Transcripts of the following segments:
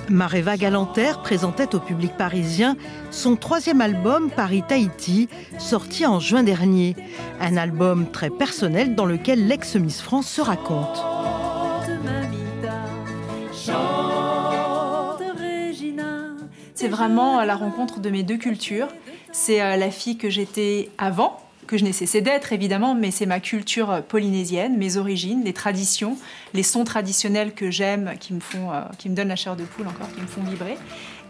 Mareva Galanter présentait au public parisien son 3e album Paris Tahiti, sorti en juin dernier. Un album très personnel dans lequel l'ex-Miss France se raconte. C'est vraiment la rencontre de mes deux cultures. C'est la fille que j'étais avant, que je n'ai cessé d'être évidemment, mais c'est ma culture polynésienne, mes origines, les traditions, les sons traditionnels que j'aime, qui me donnent la chair de poule encore, qui me font vibrer,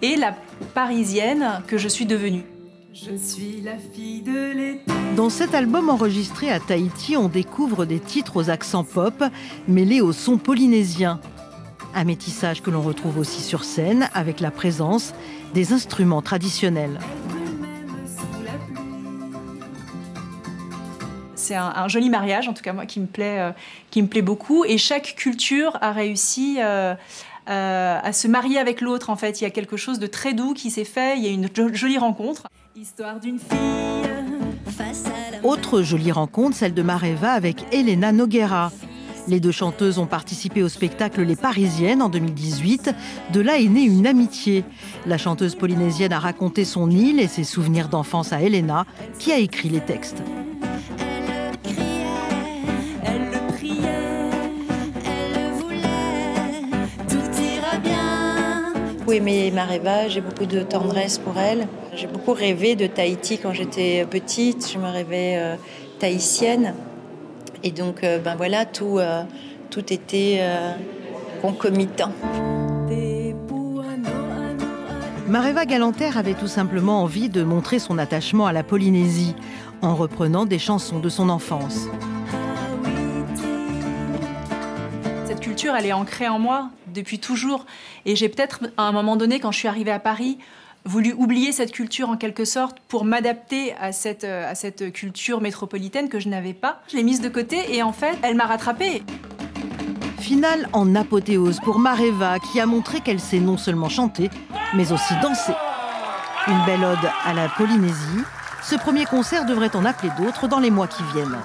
et la parisienne que je suis devenue. Je suis la fille de l'été. Dans cet album enregistré à Tahiti, on découvre des titres aux accents pop mêlés aux sons polynésiens. Un métissage que l'on retrouve aussi sur scène avec la présence des instruments traditionnels. C'est un joli mariage, en tout cas moi, qui me plaît beaucoup. Et chaque culture a réussi à se marier avec l'autre. En fait, il y a quelque chose de très doux qui s'est fait. Il y a une jolie rencontre. Histoire d'une fille face à la... Autre jolie rencontre, celle de Mareva avec Elena Nogueira. Les deux chanteuses ont participé au spectacle Les Parisiennes en 2018. De là est née une amitié. La chanteuse polynésienne a raconté son île et ses souvenirs d'enfance à Elena, qui a écrit les textes. J'ai beaucoup aimé Mareva, j'ai beaucoup de tendresse pour elle. J'ai beaucoup rêvé de Tahiti quand j'étais petite, je me rêvais tahitienne. Et donc, ben voilà, tout était concomitant. Mareva Galanter avait tout simplement envie de montrer son attachement à la Polynésie, en reprenant des chansons de son enfance. Cette culture, elle est ancrée en moi depuis toujours. Et j'ai peut-être, à un moment donné, quand je suis arrivée à Paris, voulu oublier cette culture en quelque sorte pour m'adapter à cette culture métropolitaine que je n'avais pas. Je l'ai mise de côté et en fait, elle m'a rattrapée. Finale en apothéose pour Mareva, qui a montré qu'elle sait non seulement chanter, mais aussi danser. Une belle ode à la Polynésie. Ce premier concert devrait en appeler d'autres dans les mois qui viennent.